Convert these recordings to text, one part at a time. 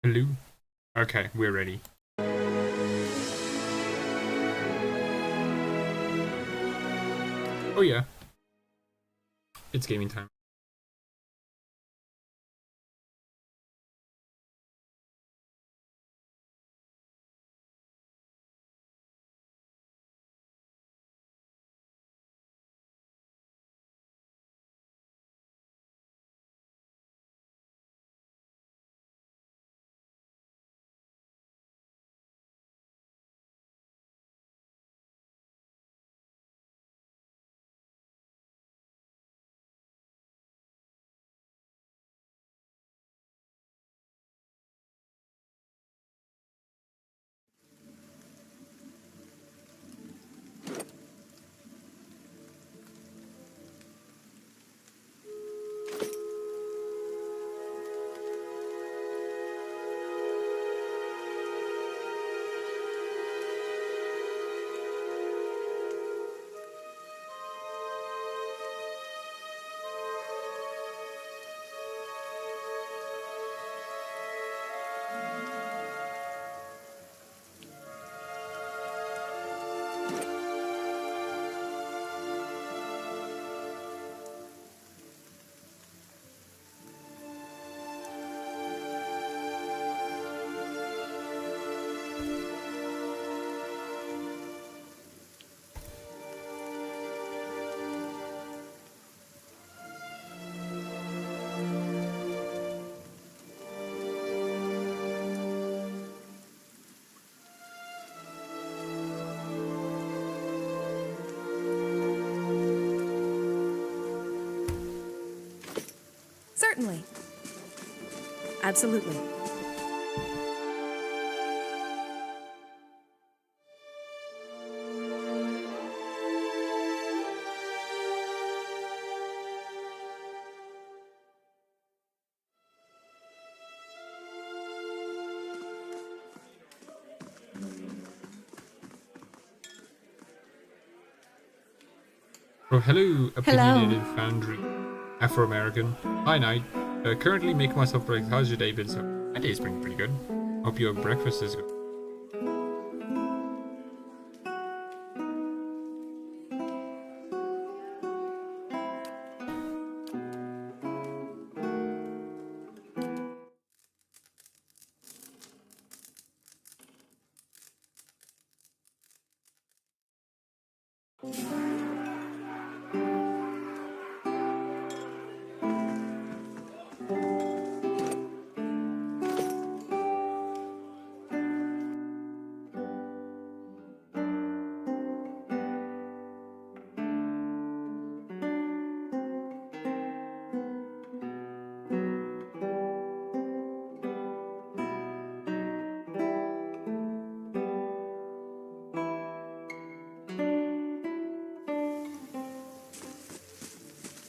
Hello? Okay, we're ready. Oh yeah, it's gaming time. Certainly. Absolutely. Oh, hello, Hello. opinionated foundry, Afro-American. Hi, Knight. Currently making myself breakfast. How's your day been so? My day's been pretty good. Hope your breakfast is good.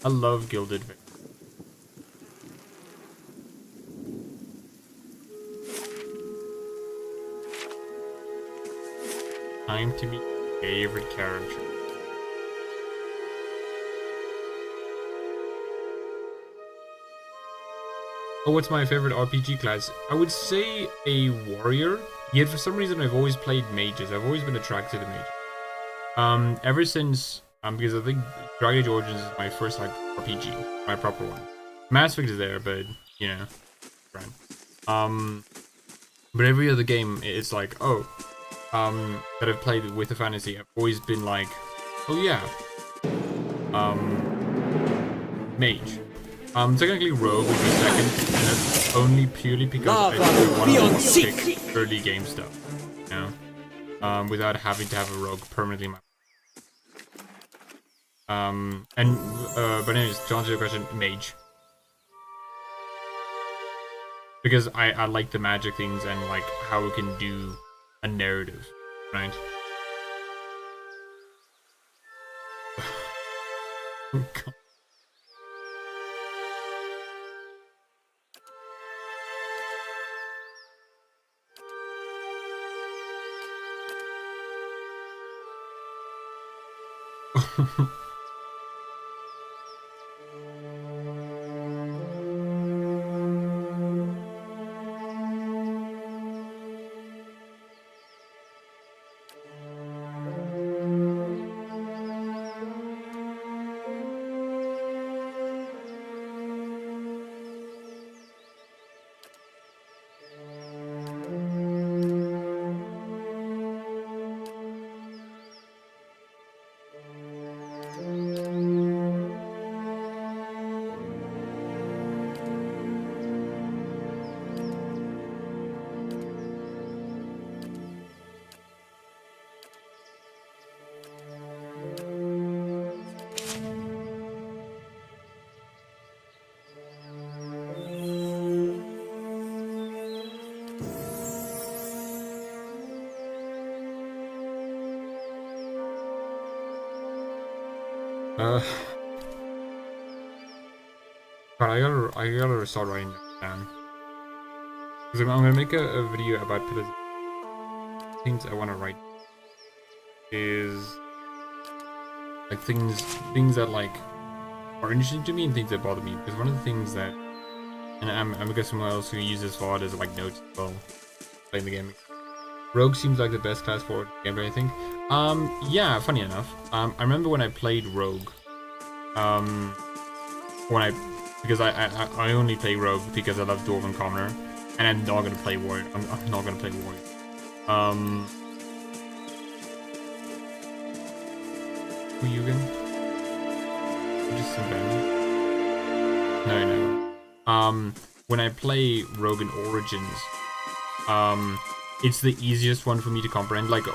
I love Gilded Victory. Time to meet your favorite character. Oh, what's my favorite RPG class? I would say a warrior, yet for some reason I've always played mages. I've always been attracted to mages. Ever since because I think Dragon Age Origins is my first like RPG, my proper one. Mass Effect is there, but you know, right. Um, but every other game, it's like, oh, that I've played with the fantasy, I've always been like, oh yeah, mage. Technically Rogue would be second, and that's only purely because I don't want to pick early game stuff, you know, without having to have a rogue permanently in my but anyways, to answer your question, mage. Because I like the magic things and like how it can do a narrative, right? Oh, God. Uh, but I gotta start writing that down. Because I'm gonna make a video about pillars. Things I want to write is like things that like are interesting to me and things that bother me. Because one of the things that, and I'm guessing someone else who uses VOD as like notes as well, playing the game. Rogue seems like the best class for gameplay, I think. Yeah, funny enough. I remember when I played Rogue. Because I only play Rogue because I love Dwarven Commoner, and I'm not gonna play Warrior. I'm not gonna play Warrior. Who you again? Just some band. No. When I play Rogue in Origins, it's the easiest one for me to comprehend. Like,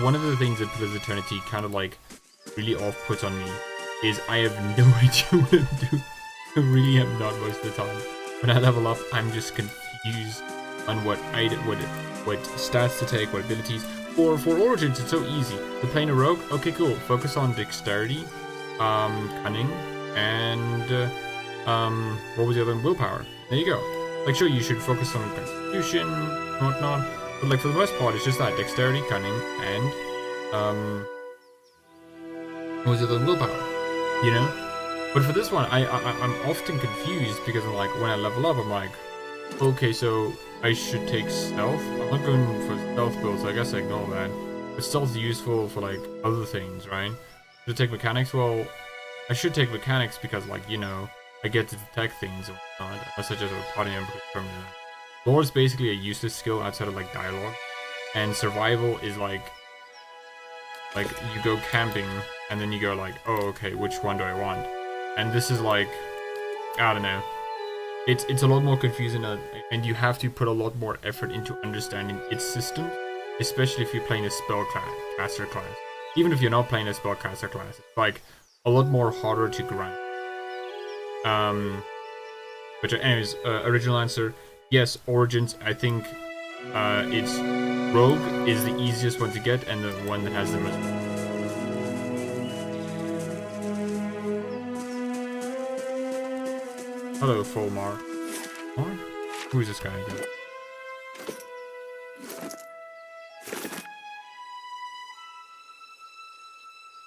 one of the things that Pillars of Eternity kind of like really off-puts on me is I have no idea what to do. I really am not most of the time. When I level up, I'm just confused on what stats to take, what abilities. For Origins, it's so easy. You're playing a rogue, okay, cool. Focus on dexterity, cunning, and what was the other one? Willpower. There you go. Like, sure, you should focus on constitution, whatnot, but like for the most part, it's just that dexterity, cunning, and what was the other one? Willpower. You know. But for this one, I'm often confused because I'm like, when I level up, I'm like, okay, so I should take stealth. I'm not going for stealth build, so I guess I ignore that. But stealth is useful for like other things, right? Should I take mechanics? Well, I should take mechanics because, like, you know, I get to detect things or whatnot, such as a party member from that. Lore is basically a useless skill outside of like dialogue, and survival is like you go camping and then you go like, oh, okay, which one do I want? And this is like, I don't know. It's a lot more confusing, and you have to put a lot more effort into understanding its system, especially if you're playing a spellcaster class. Even if you're not playing a spellcaster class, it's like a lot more harder to grind. But anyways, original answer, yes, Origins. I think it's Rogue is the easiest one to get and the one that has the most. Hello, Fulmar. Who is this guy again?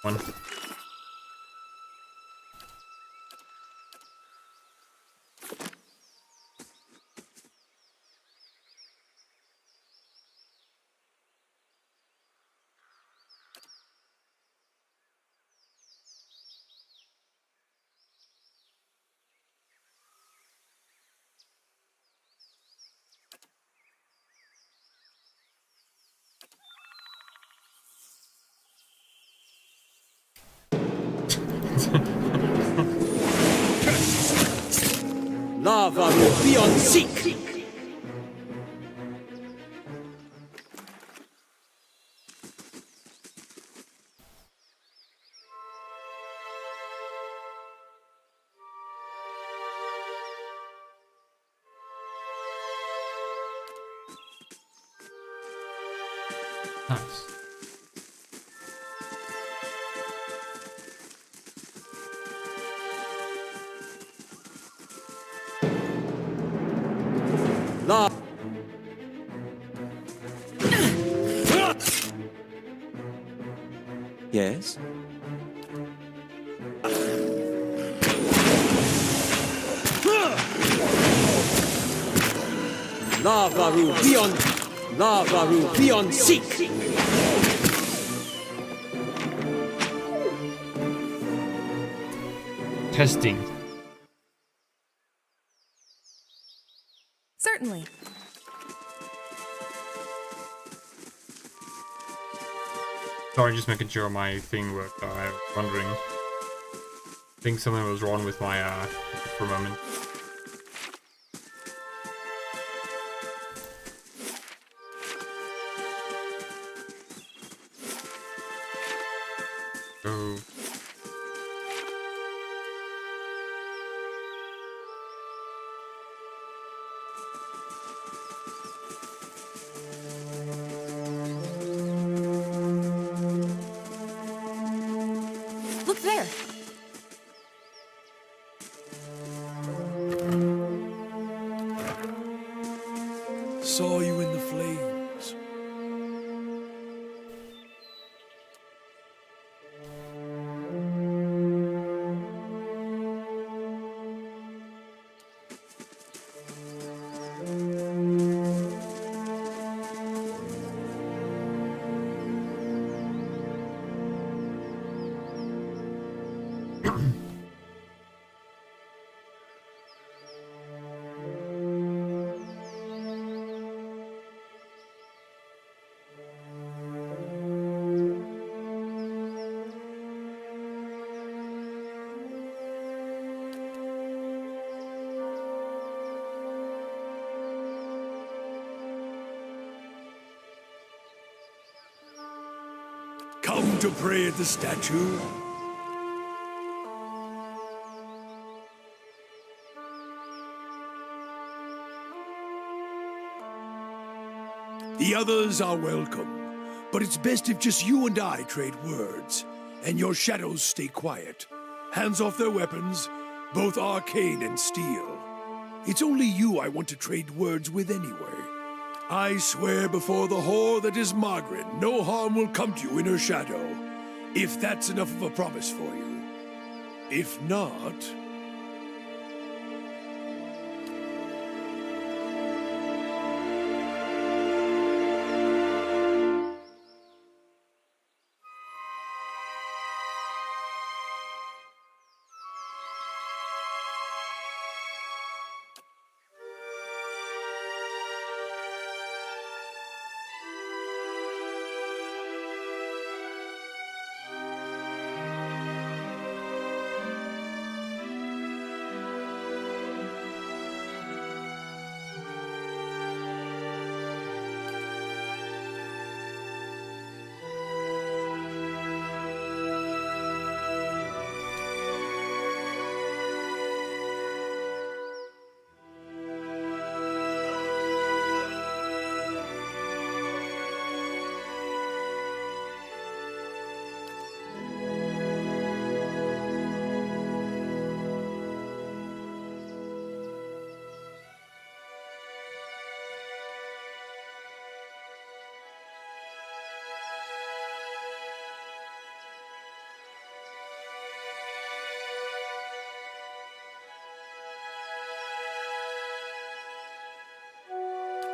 One. Lava will be on seek. Nice. Lava. Yes. Lava will be on seek. Testing. Certainly. Sorry, just making sure my thing worked. I was wondering. I think something was wrong with my for a moment. Oh. Look there. saw you in the flames. Come to pray at the statue? The others are welcome, but it's best if just you and I trade words, and your shadows stay quiet. Hands off their weapons, both arcane and steel. It's only you I want to trade words with anyway. I swear before the whore that is Margaret, no harm will come to you in her shadow, if that's enough of a promise for you. If not...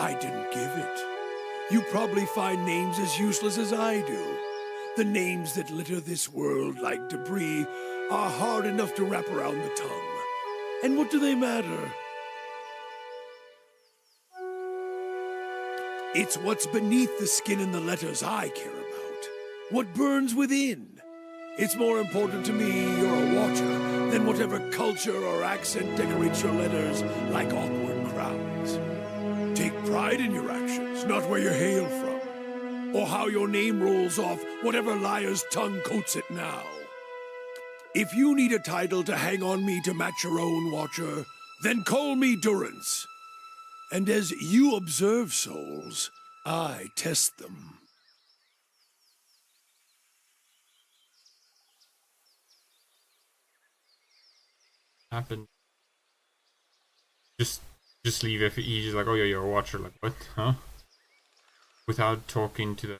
I didn't give it. You probably find names as useless as I do. The names that litter this world like debris are hard enough to wrap around the tongue. And what do they matter? It's what's beneath the skin and the letters I care about. What burns within. It's more important to me you're a watcher than whatever culture or accent decorates your letters like awkward crowns. Take pride in your actions, not where you hail from, or how your name rolls off whatever liar's tongue coats it now. If you need a title to hang on me to match your own, Watcher, then call me Durance. And as you observe souls, I test them. Happened. Just leave if he's just like, oh yeah, you're a watcher. Like, what? Huh? Without talking to the...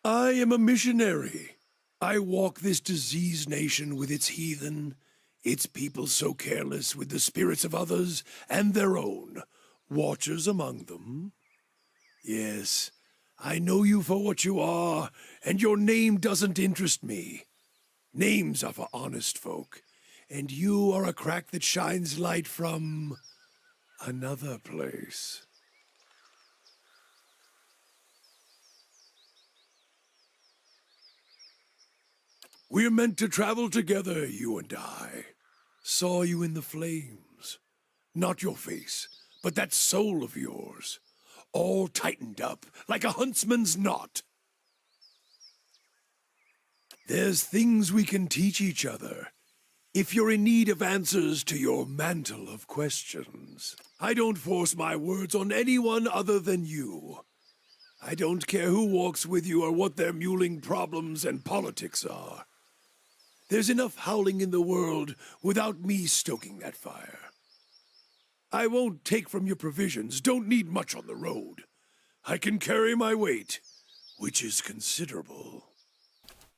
I am a missionary. I walk this diseased nation with its heathen, its people so careless with the spirits of others and their own, watchers among them. Yes, I know you for what you are, and your name doesn't interest me. Names are for honest folk, and you are a crack that shines light from another place. We're meant to travel together, you and I. Saw you in the flames. Not your face, but that soul of yours. All tightened up, like a huntsman's knot. There's things we can teach each other, if you're in need of answers to your mantle of questions. I don't force my words on anyone other than you. I don't care who walks with you or what their mewling problems and politics are. There's enough howling in the world without me stoking that fire. I won't take from your provisions, don't need much on the road. I can carry my weight, which is considerable.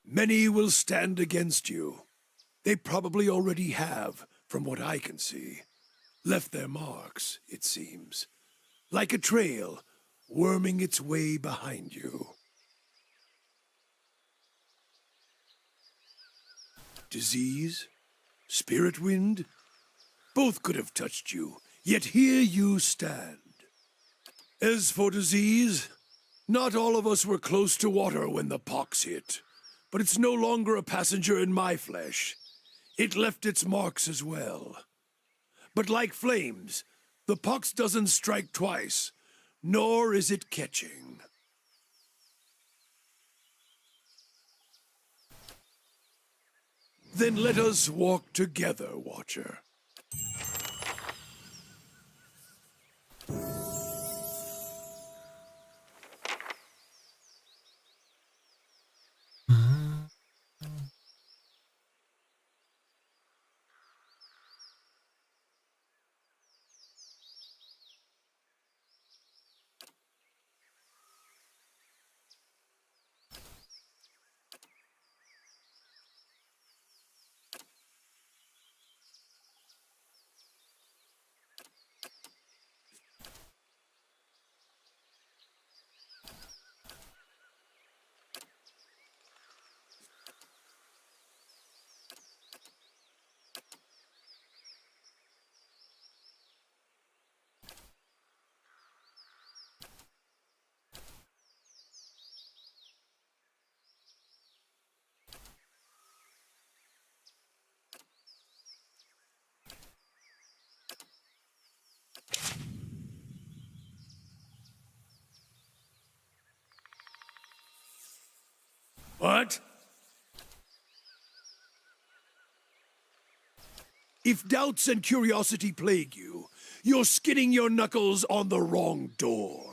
Many will stand against you. They probably already have, from what I can see. Left their marks, it seems. Like a trail, worming its way behind you. Disease? Spirit wind? Both could have touched you, yet here you stand. As for disease, not all of us were close to water when the pox hit, but it's no longer a passenger in my flesh. It left its marks as well. But like flames, the pox doesn't strike twice, nor is it catching. Then let us walk together, Watcher. What? If doubts and curiosity plague you, you're skinning your knuckles on the wrong door.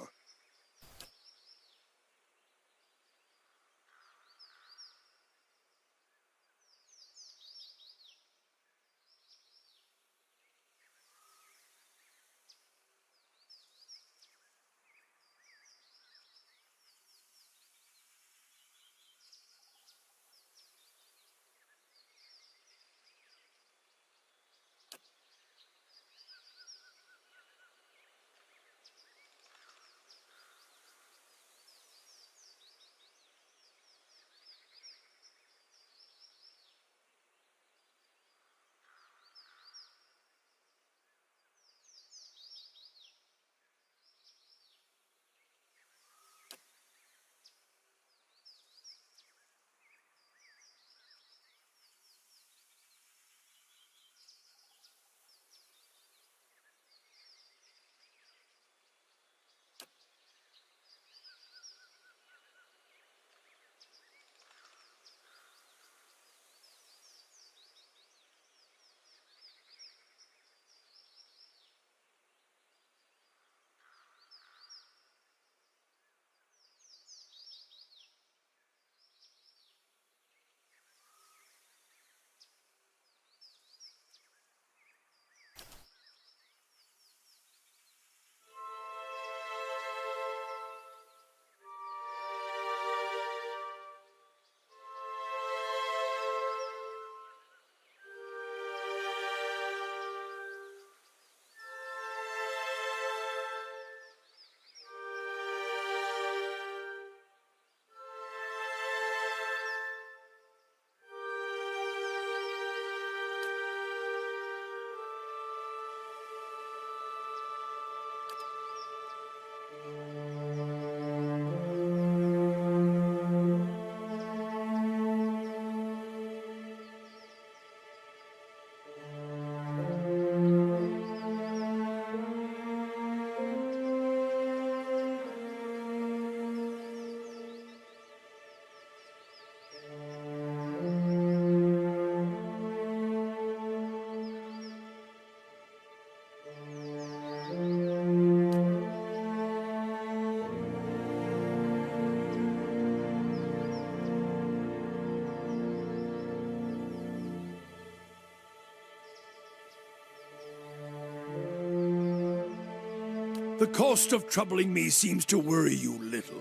The cost of troubling me seems to worry you little.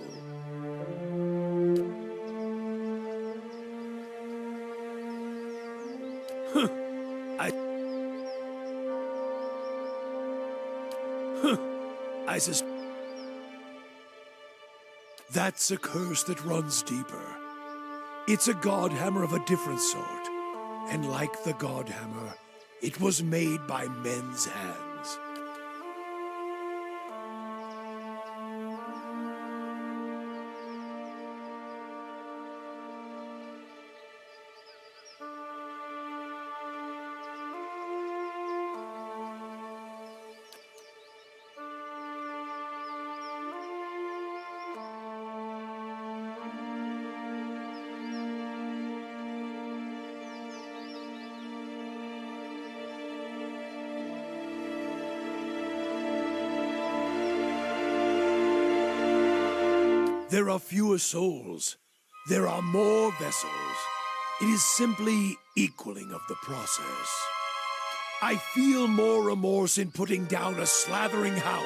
I suspect that's a curse that runs deeper. It's a god hammer of a different sort, and like the god hammer, it was made by men's hands. There are fewer souls. There are more vessels. It is simply equaling of the process. I feel more remorse in putting down a slathering hound.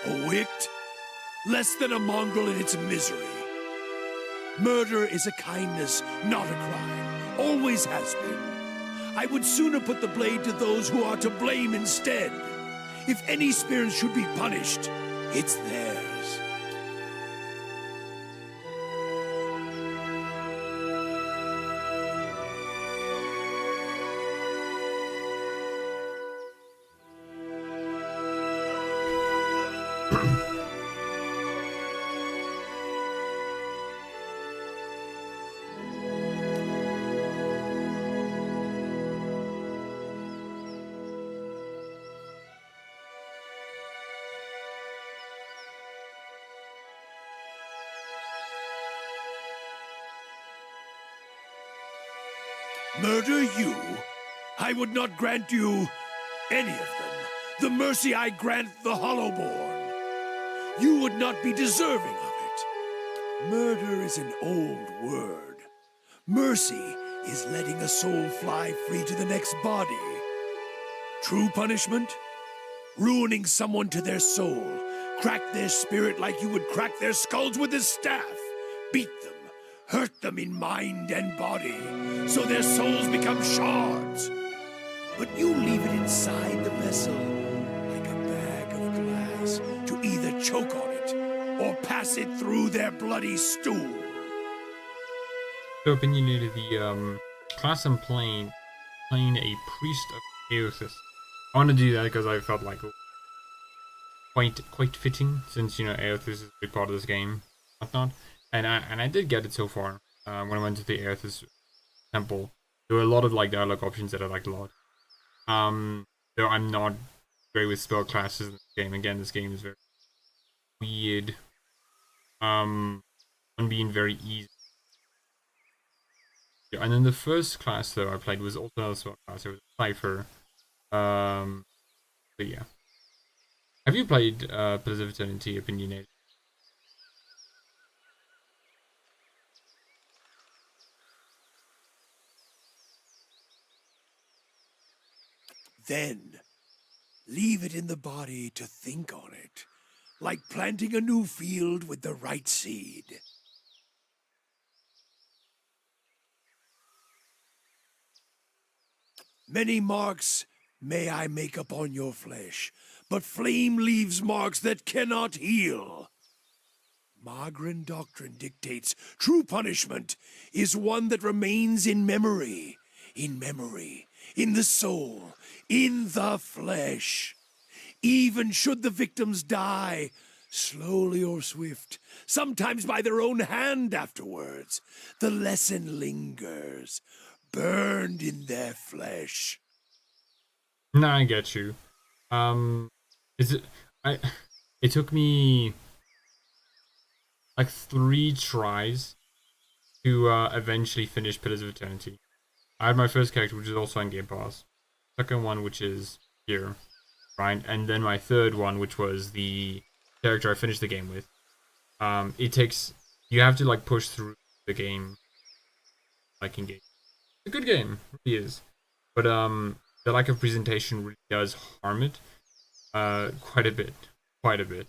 A wict? Less than a mongrel in its misery. Murder is a kindness, not a crime. Always has been. I would sooner put the blade to those who are to blame instead. If any spirit should be punished, it's theirs. Murder you? I would not grant you any of them. The mercy I grant the Hollowborn. You would not be deserving of it. Murder is an old word. Mercy is letting a soul fly free to the next body. True punishment? Ruining someone to their soul. Crack their spirit like you would crack their skulls with a staff. Beat them. Hurt them in mind and body, so their souls become shards. But you leave it inside the vessel, like a bag of glass, to either choke on it, or pass it through their bloody stool. So opinionated, the class I'm playing a priest of Eothas. I want to do that because I felt like quite fitting, since, you know, Eothas is a big part of this game, whatnot. And I did get it so far. When I went to the Eothas temple, there were a lot of like dialogue options that I liked a lot. Though I'm not great with spell classes in this game. Again, this game is very weird. On being very easy. Yeah, and then the first class though I played was also another spell class. It was a Cypher. But yeah. Have you played Pillars of Eternity, Opinionated? Then, leave it in the body to think on it, like planting a new field with the right seed. Many marks may I make upon your flesh, but flame leaves marks that cannot heal. Magran doctrine dictates true punishment is one that remains in memory, in the soul, in the flesh. Even should the victims die, slowly or swift, sometimes by their own hand afterwards, the lesson lingers, burned in their flesh. No, I get you. It took me like 3 tries to eventually finish Pillars of Eternity. I had my first character, which is also on Game Pass. Second one, which is here, right? And then my third one, which was the character I finished the game with. You have to like push through the game, like in game. It's a good game, it really is. But the lack of presentation really does harm it quite a bit. quite a bit.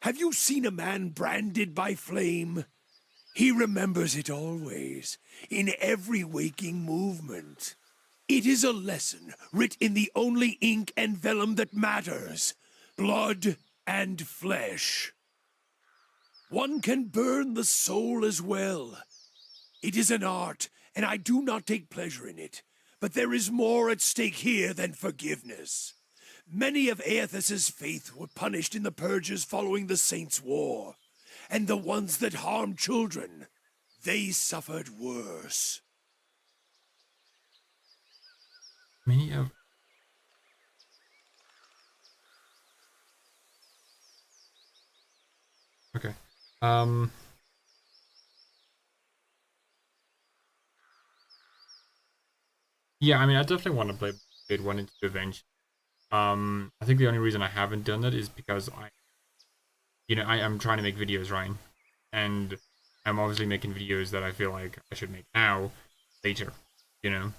Have you seen a man branded by flame? He remembers it always, in every waking movement. It is a lesson writ in the only ink and vellum that matters, blood and flesh. One can burn the soul as well. It is an art, and I do not take pleasure in it. But there is more at stake here than forgiveness. Many of Aethys's faith were punished in the purges following the Saints' War. And the ones that harmed children, they suffered worse. Many of... Okay. Yeah, I mean, I definitely want to play Blade 1 into Avenge. I think the only reason I haven't done that is because I'm trying to make videos, right? And I'm obviously making videos that I feel like I should make now, later, you know?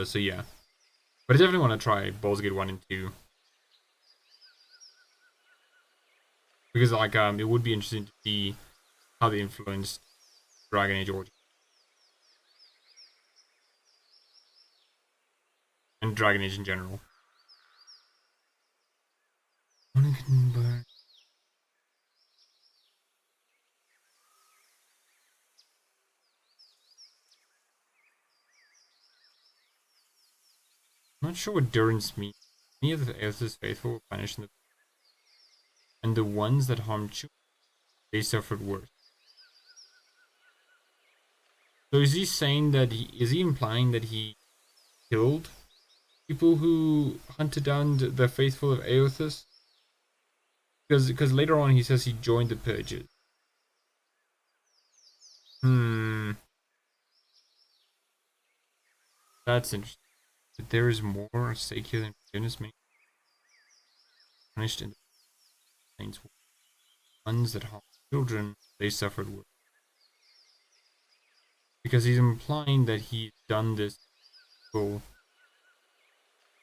So yeah. But I definitely want to try Baldur's Gate 1 and 2. Because, like, it would be interesting to see how they influenced Dragon Age Origins. And Dragon Age in general. I'm not sure what durance means. Many of the Aethys faithful were punished, and the ones that harmed children, they suffered worse. So is he saying that is he implying that he killed people who hunted down the faithful of Aethys? Because later on he says he joined the purges. That's interesting. But there is more at stake here than forgiveness. Many punished in the Saints' War. Ones that harm children, they suffered worse. Because he's implying that he's done this for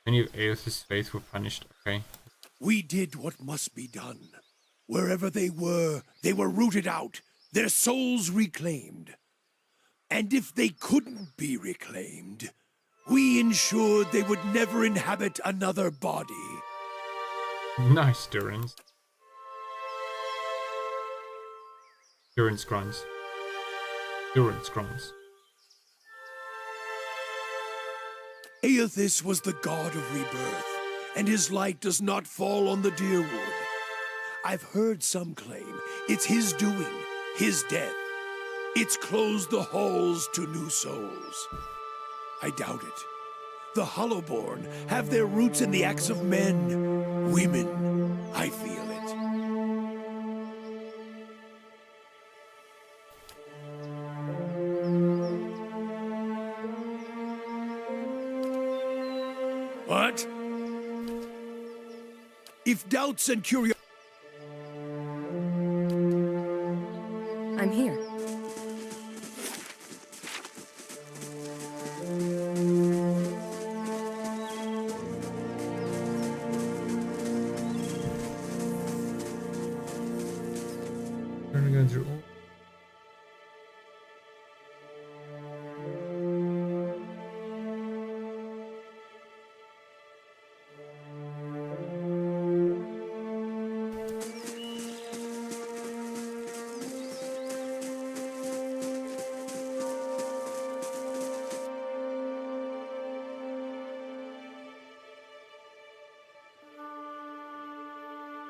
many of Aethys' faith were punished. Okay. We did what must be done. Wherever they were rooted out, their souls reclaimed. And if they couldn't be reclaimed, we ensured they would never inhabit another body. Nice, Durance. Durance grunts. Durance grunts. Aethys was the god of rebirth, and his light does not fall on the Dyrwood. I've heard some claim it's his doing, his death. It's closed the halls to new souls. I doubt it. The Hollowborn have their roots in the acts of men, women. I feel it. What? If doubts and curiosity... I'm here. Going through all.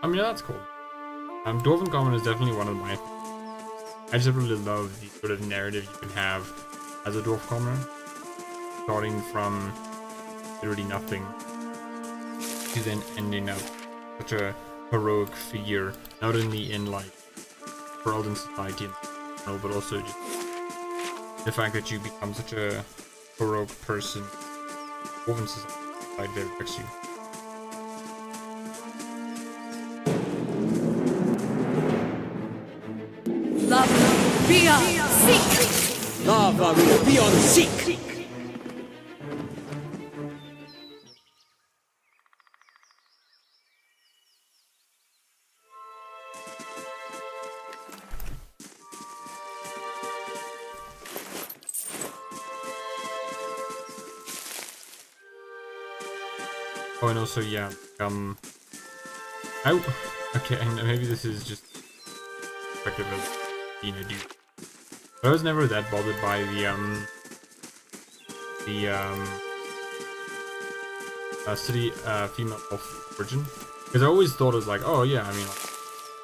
I mean, that's cool. Dwarven Common is definitely one of my... I just really love the sort of narrative you can have as a Dwarf Commoner. Starting from literally nothing to then ending up such a heroic figure, not only in like world and society, but also just the fact that you become such a heroic person. Dwarven society there affects you. beyond seek. Lava will beyond seek. Oh, and also, yeah, okay, and maybe this is just perspective of being a dude. But I was never that bothered by city, female elf origin. Because I always thought it was like, oh yeah, I mean, like,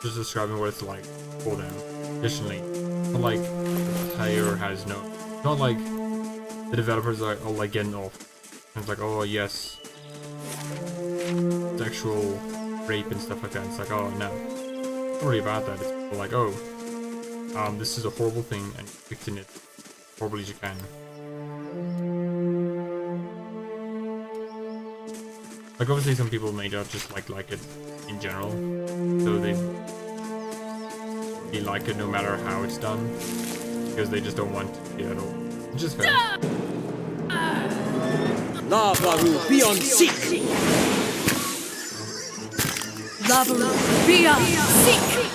just describing what it's like for them. Additionally, not like the player has no, not like the developers are all like getting off. And it's like, oh yes, sexual rape and stuff like that. It's like, oh no, it's not really about that. It's more like, oh, this is a horrible thing and you're fixing it horribly as you can. Like obviously some people may not just like it in general, so they like it no matter how it's done, because they just don't want to be at all. Which is fair. Lava will beyond seek. Lava will beyond seek.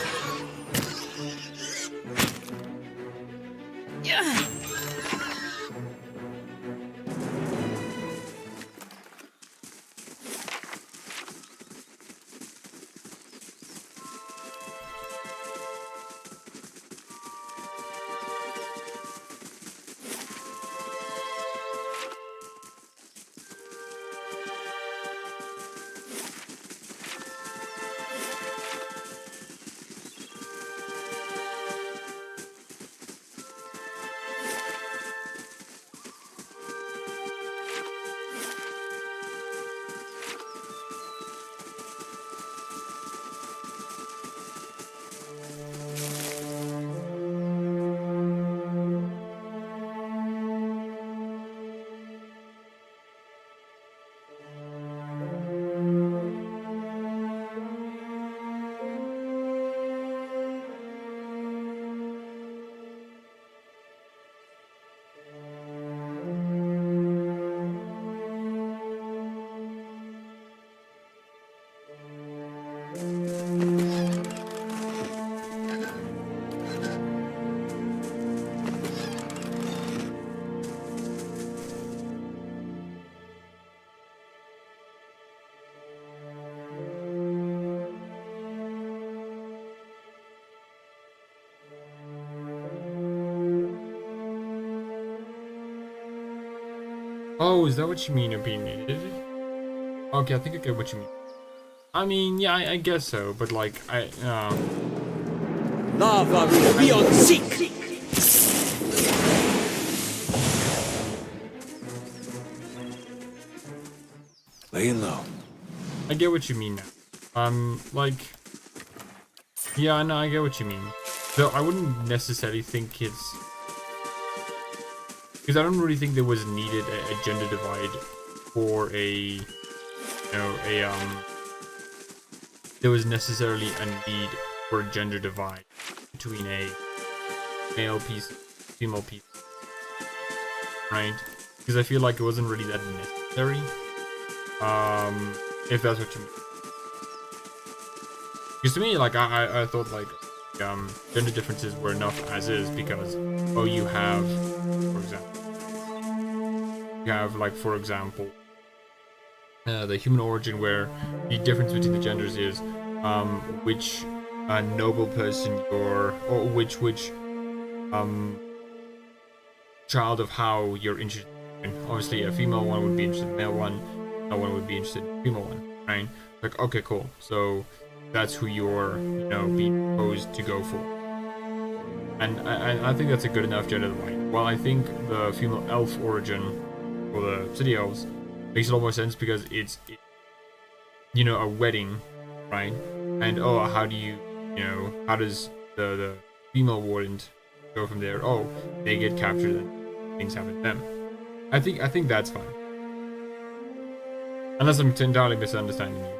Oh, is that what you mean opinionated? Okay, I think I get what you mean. I mean, yeah, I guess so, but like, Lava will beyond seek. Laying low. I get what you mean now. Like, yeah, I know, I get what you mean. Though I wouldn't necessarily think it's, because I don't really think there was needed a gender divide for a, there was necessarily a need for a gender divide between a male piece, female piece, right? Because I feel like it wasn't really that necessary. If that's what you mean. Because to me, like, I thought, like, gender differences were enough as is, because, oh, you have, for example, the human origin, where the difference between the genders is, which noble person you're, or which child of how you're interested in. Obviously, a female one would be interested in the male one, no one would be interested in the female one, right? Like, okay, cool. So that's who you're, being proposed to go for. And I think that's a good enough gender divide. Well, I think the female elf origin for the city elves makes a lot more sense, because it's a wedding, right? And oh, how do you, how does the female warden go from there? Oh, they get captured and things happen to them. I think that's fine. Unless I'm entirely misunderstanding you.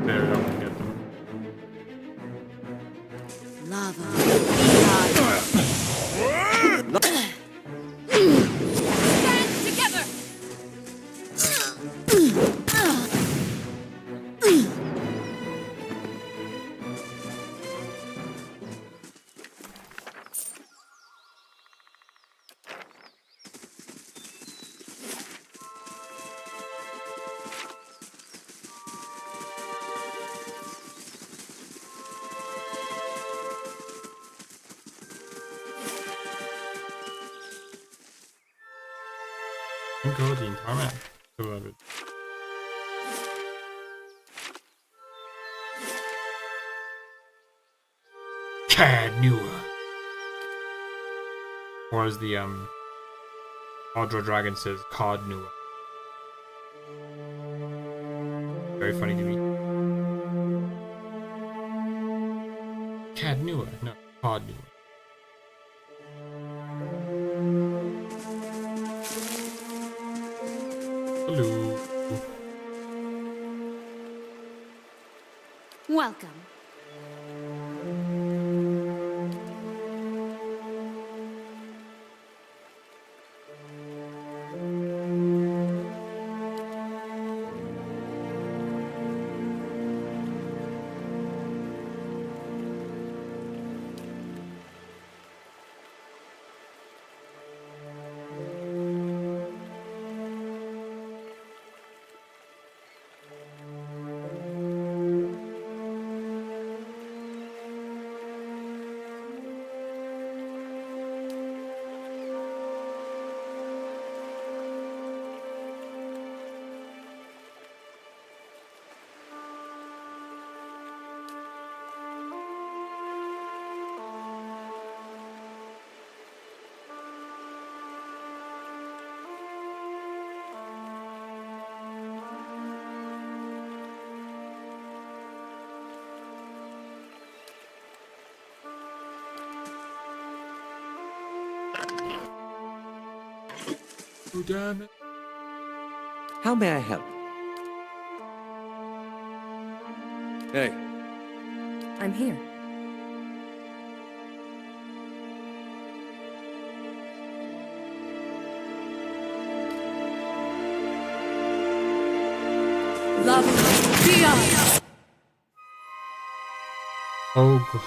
There, I won't get them. Stand together! You can go the entire map. I love it. Cadnua. Or as the Audra Dragon says, Codnua. Very funny to me. Cadnua, no, Codnua. Hello. Welcome. Oh, damn it. How may I help? Hey, I'm here. Love beyond. Oh, God.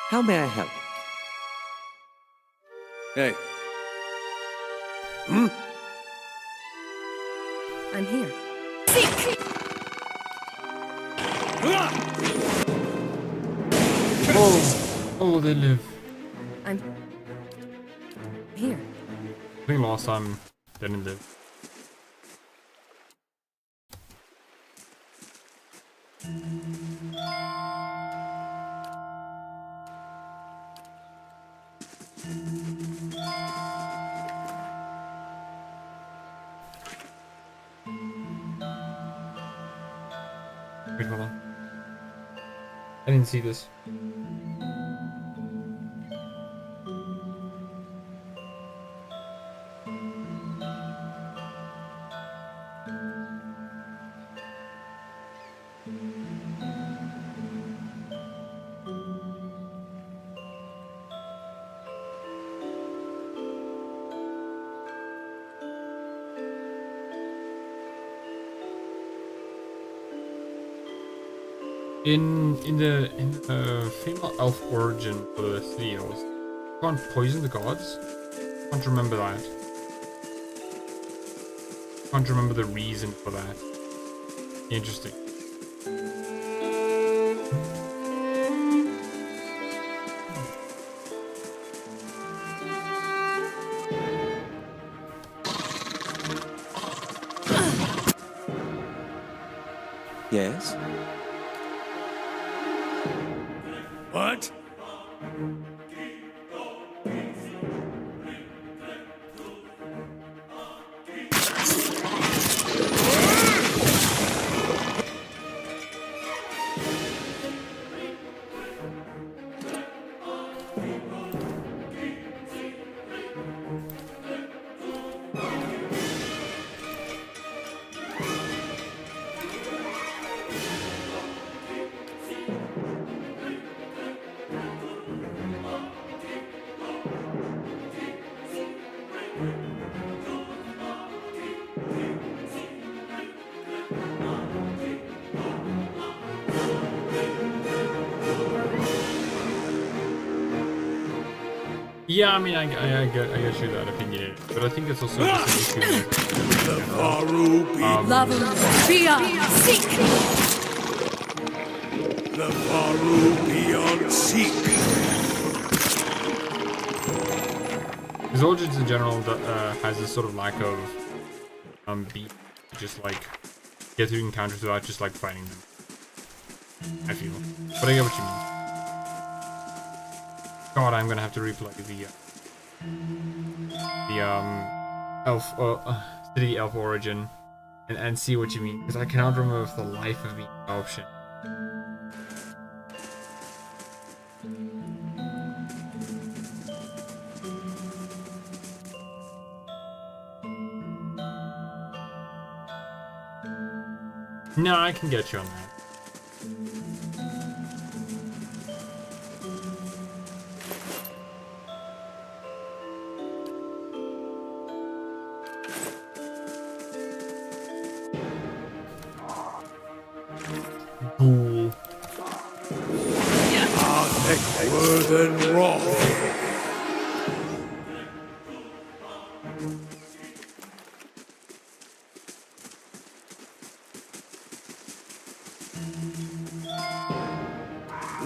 how may I help? Hey. I'm here. Seek. Oh, they live. I'm here. I think last time they didn't live. Wait, hold on. I didn't see this. In the female elf origin for the Theos, you can't poison the gods. Can't remember that. Can't remember the reason for that. Interesting. Yes? What? Yeah, I mean, I get you that opinion, but I think it's also just an issue. The Faru beyond, Love beyond. Seek. the Faru beyond seek. Because Origins in general has this sort of lack of beat, just like get through encounters without just like fighting them. I feel, but I get what you mean. God, I'm gonna have to replay the elf city elf origin and see what you mean, because I cannot remember for the life of me the option. No, I can get you on that. Ghoul. Arthek Worthen Roth.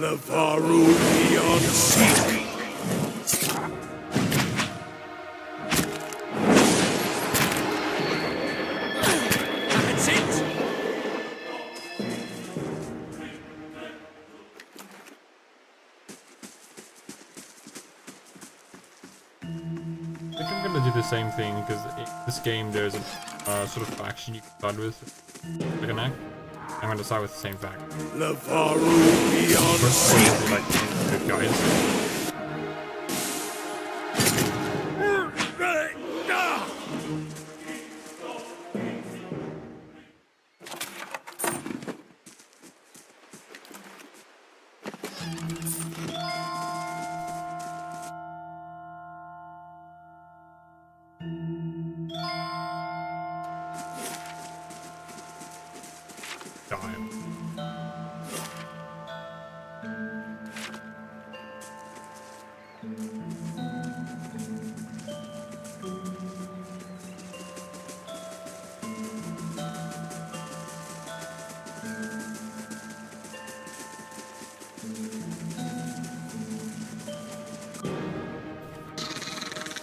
The Faru beyond seek. That's it! I think I'm gonna do the same thing, because in this game there's a sort of faction you can start with, like an act. I'm gonna start with the same faction. The Faru beyond First seek. one is like good guys.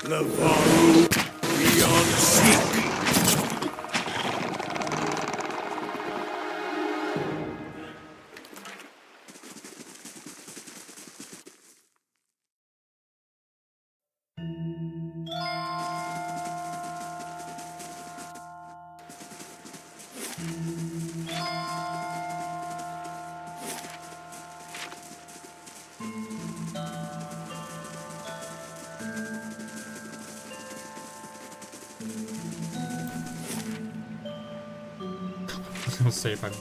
The Faru beyond seek. I'll say if I'm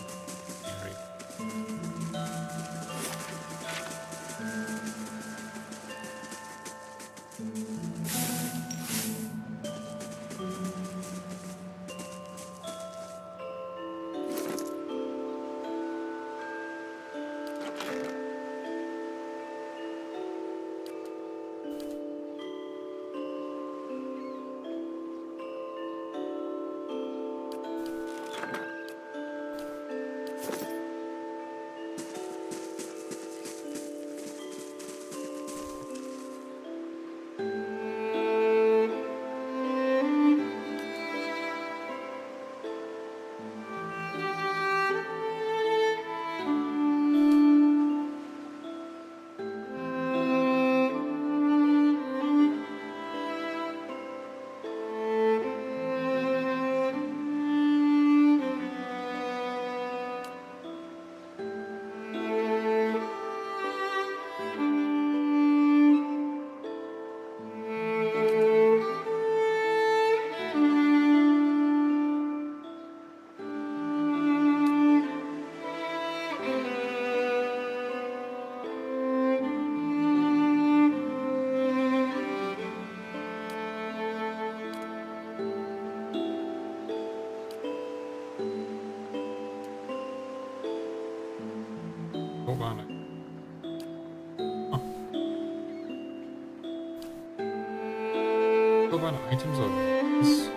about items or this?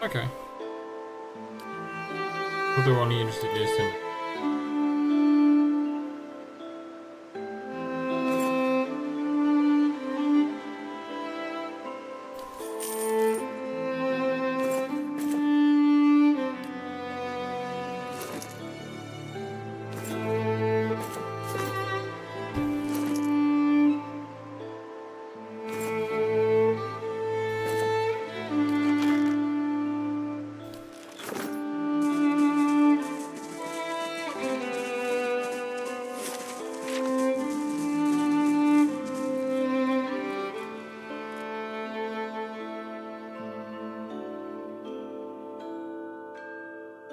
Okay. Thought they were only interested just in.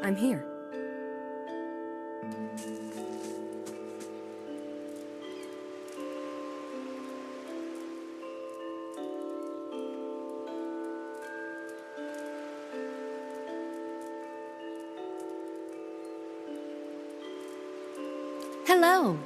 I'm here. Hello.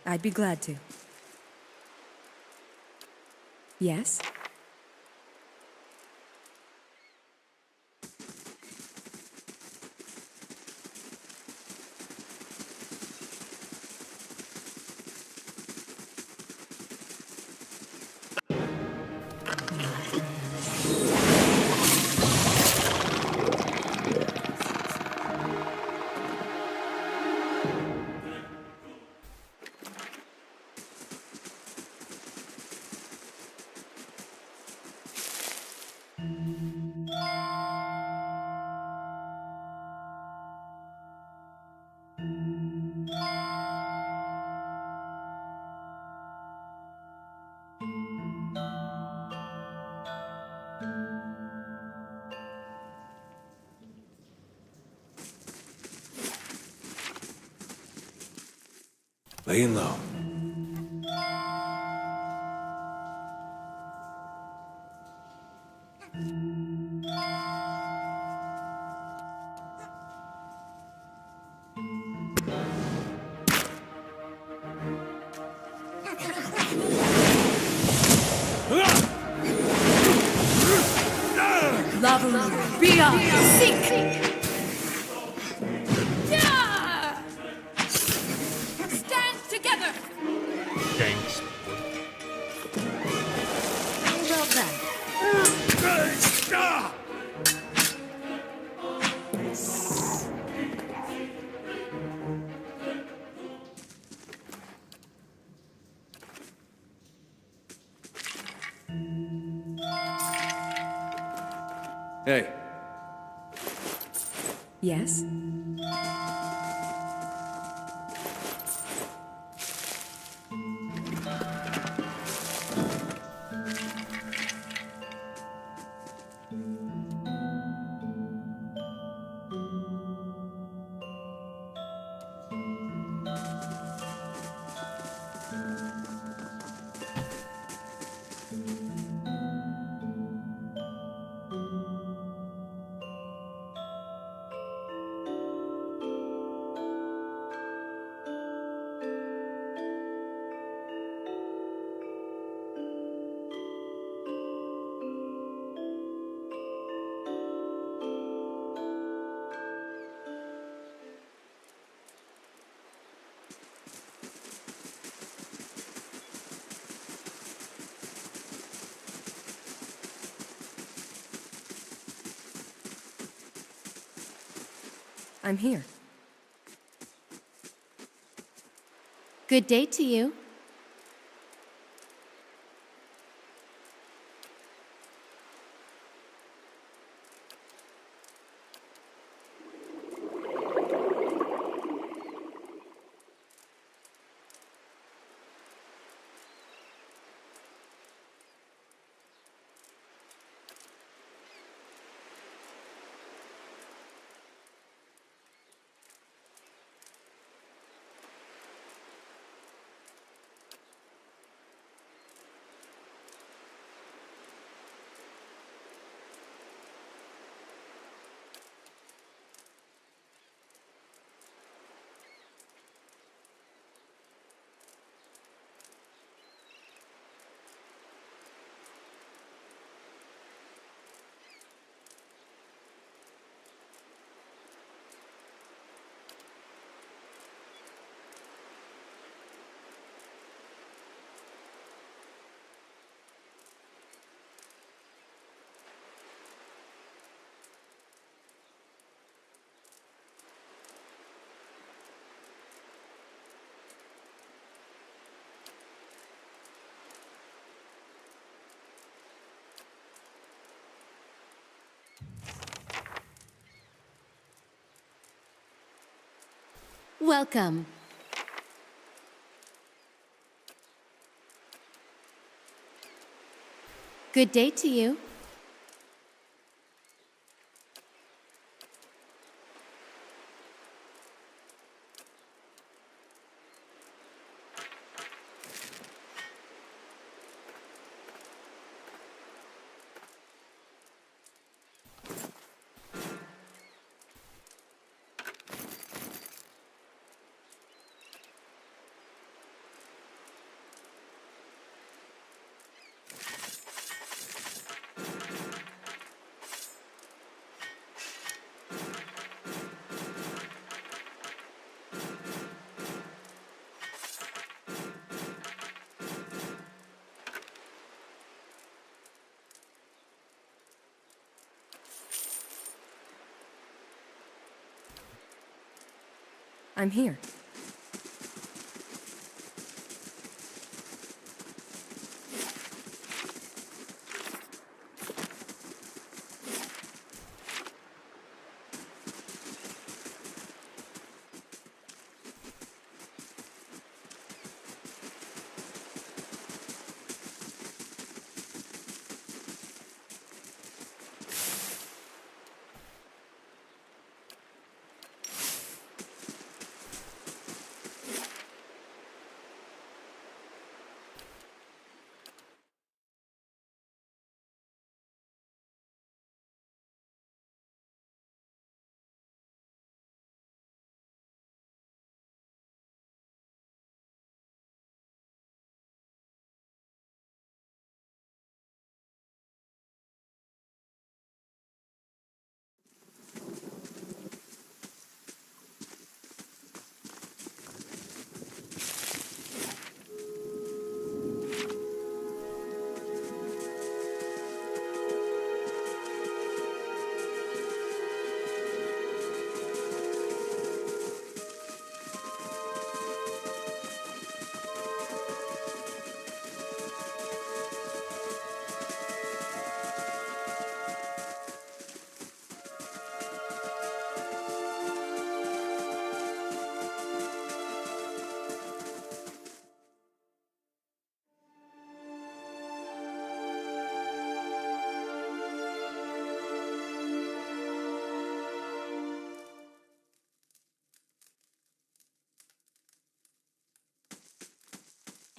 I'd be glad to. Yes? Laying low. Lava beyond seek. Stand together. Thanks. How about that? Hey, Yes? I'm here. Good day to you. Welcome. Good day to you. I'm here.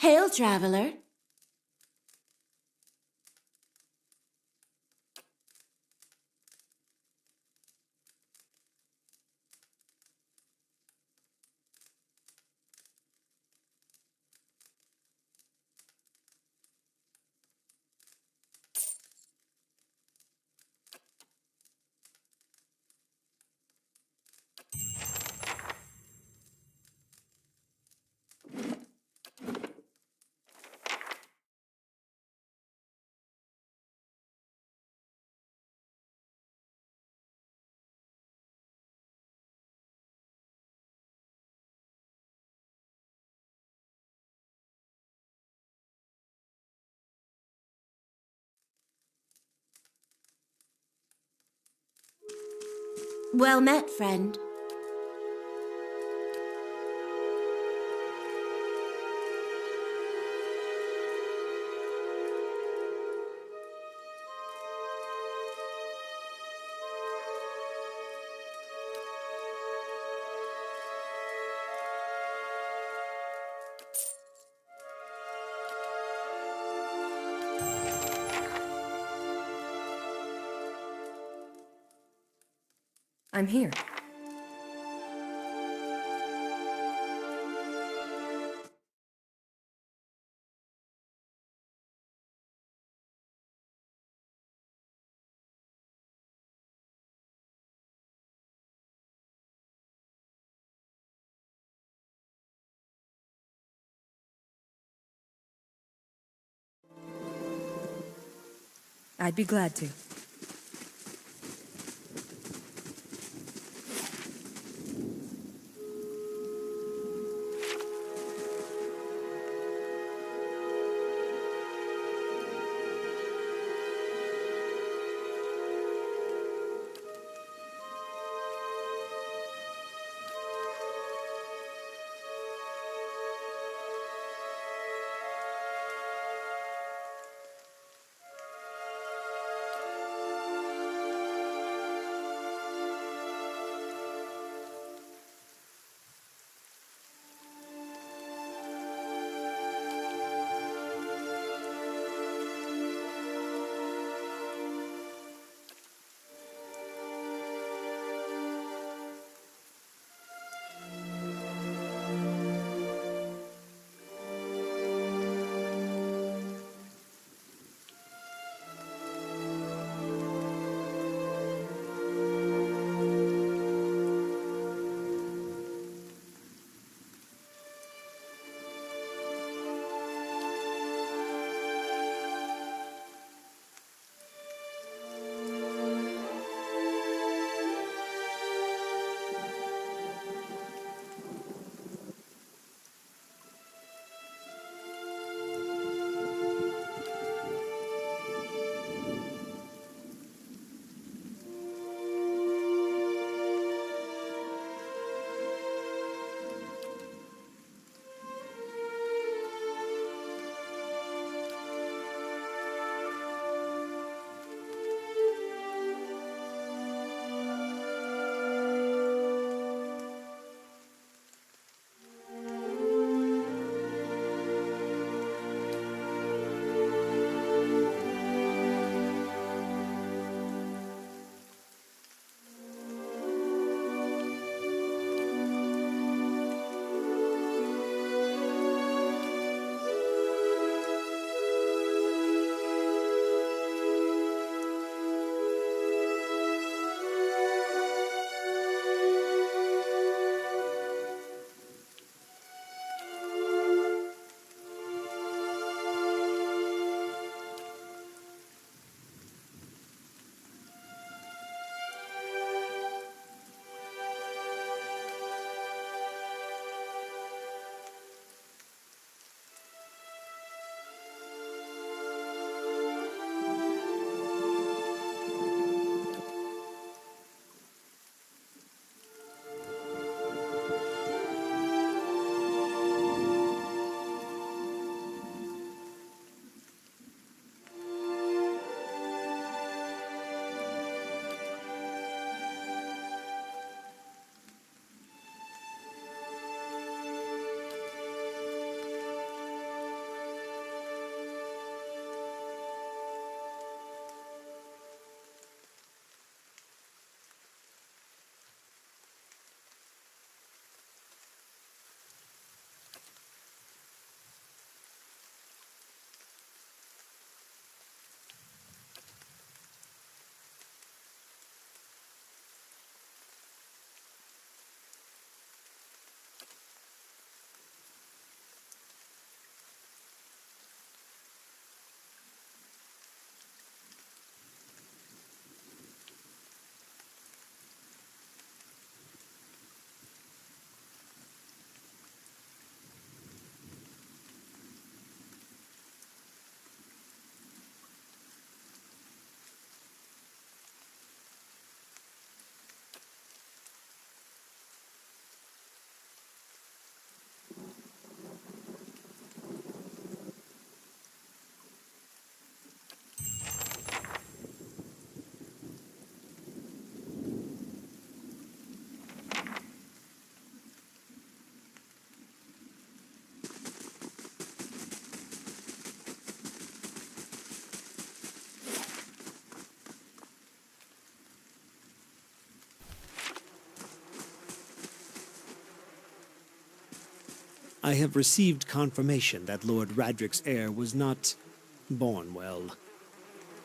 Hail, traveler. Well met, friend. I'm here. I'd be glad to. I have received confirmation that Lord Radric's heir was not born well.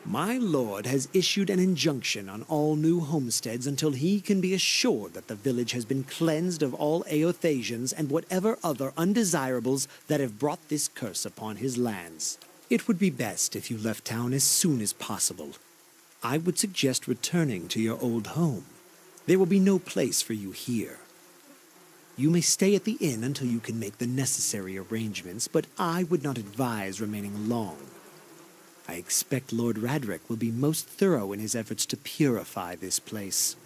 My lord has issued an injunction on all new homesteads until he can be assured that the village has been cleansed of all Eothasians and whatever other undesirables that have brought this curse upon his lands. It would be best if you left town as soon as possible. I would suggest returning to your old home. There will be no place for you here. You may stay at the inn until you can make the necessary arrangements, but I would not advise remaining long. I expect Lord Radric will be most thorough in his efforts to purify this place.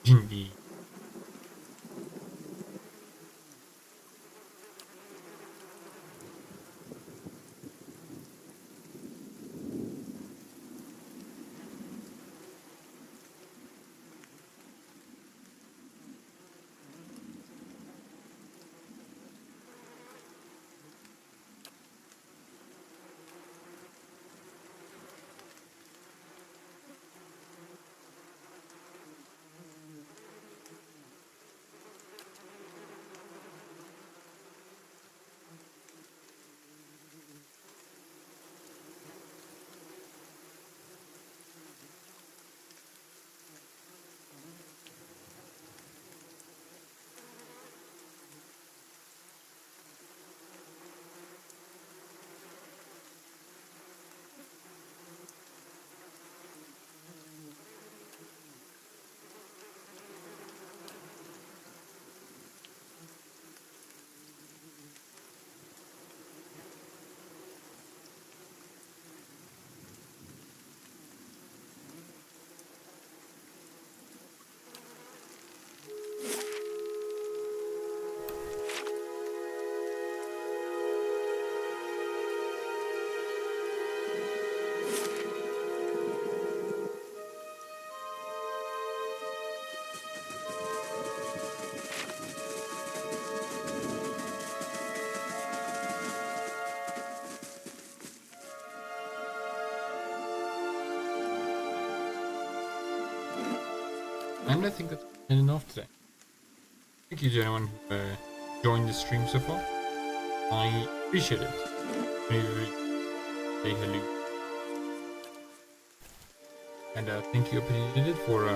Indeed. And I think that's enough today. Thank you to anyone who joined the stream so far. I appreciate it. Maybe say hello. And thank you, Opinionated, for